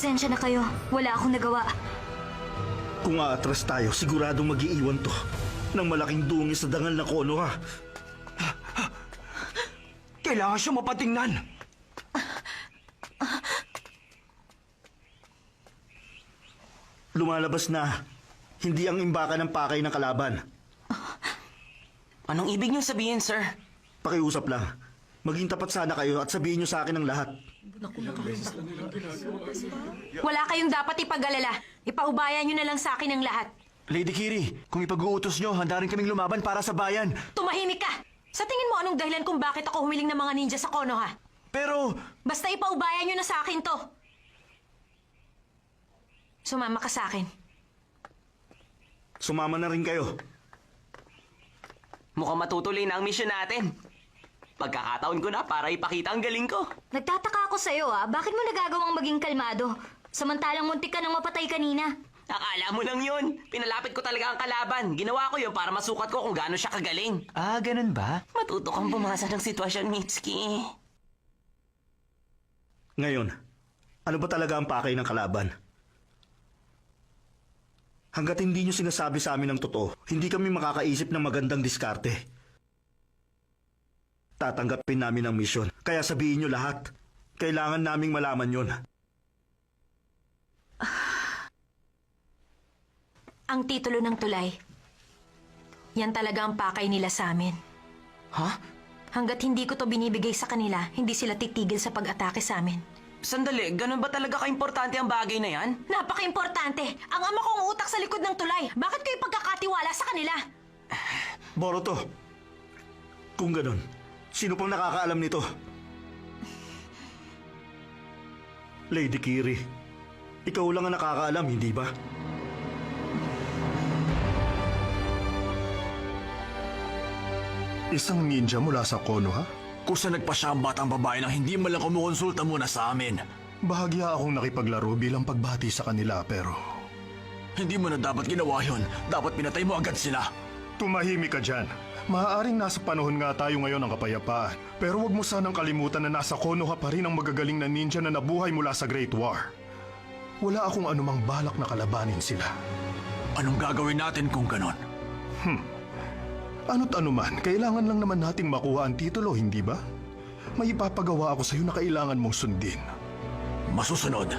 Pasensya na kayo. Wala akong nagawa. Kung aatras tayo, siguradong mag-iiwan to ng malaking dungis sa dangal na Konoha. Kailangan siya mapatingnan. Lumalabas na hindi ang imbaka ng pakay ng kalaban. Anong ibig niyong sabihin, sir? Pakiusap lang. Maging tapat sana kayo at sabihin niyo sa akin ang lahat. Wala kayong dapat ipag-alala. Ipaubayan nyo na lang sa akin ang lahat. Lady Kiri, kung ipag-uutos nyo, handa rin kaming lumaban para sa bayan. Tumahimik ka! Sa tingin mo anong dahilan kung bakit ako humiling ng mga ninja sa Konoha? Pero, Basta ipaubayan nyo na sa akin to. Sumama ka sa akin. Sumama na rin kayo. Mukhang matutuloy na ang misyon natin. Pagkakataon ko na para ipakita ang galing ko. Nagtataka ako sa'yo Bakit mo nagagawang maging kalmado? Samantalang muntik ka nang mapatay kanina. Akala mo lang yun. Pinalapit ko talaga ang kalaban. Ginawa ko yun para masukat ko kung gaano siya kagaling. ganun ba? Matuto kang pumasa ng sitwasyon, Mitsuki. Ngayon, ano ba talaga ang pakay ng kalaban? Hanggat hindi niyo sinasabi sa amin ng totoo, hindi kami makakaisip ng magandang diskarte. Tatanggapin namin ang misyon, kaya sabihin niyo lahat. Kailangan naming malaman yon. Ang titulo ng tulay. Yan talaga ang pakay nila sa amin. Ha? Hanggat hindi ko to binibigay sa kanila, hindi sila titigil sa pag-atake sa amin. Sandali, ganun ba talaga kaimportante ang bagay na yan? Napaka-importante! Ang ama kong utak sa likod ng tulay. Bakit ko ipagkakatiwala sa kanila? Boruto, kung ganun, sino pang nakakaalam nito? Lady Kiri, ikaw lang ang nakakaalam, hindi ba? Isang ninja mula sa Konoha? Kusa nagpasya ang batang babae nang hindi man lang kumukonsulta muna sa amin. Bahagya akong nakipaglaro bilang pagbati sa kanila pero... Hindi mo na dapat ginawa yun. Dapat pinatay mo agad sila. Tumahimik ka dyan. Maaaring nasa panahon nga tayo ngayon ng kapayapaan. Pero wag mo sanang kalimutan na nasa Konoha pa rin ang magagaling na ninja na nabuhay mula sa Great War. Wala akong anumang balak na kalabanin sila. Anong gagawin natin kung ganon? Ano't anuman, kailangan lang naman nating makuha ang titulo, hindi ba? May ipapagawa ako sa'yo na kailangan mong sundin. Masusunod.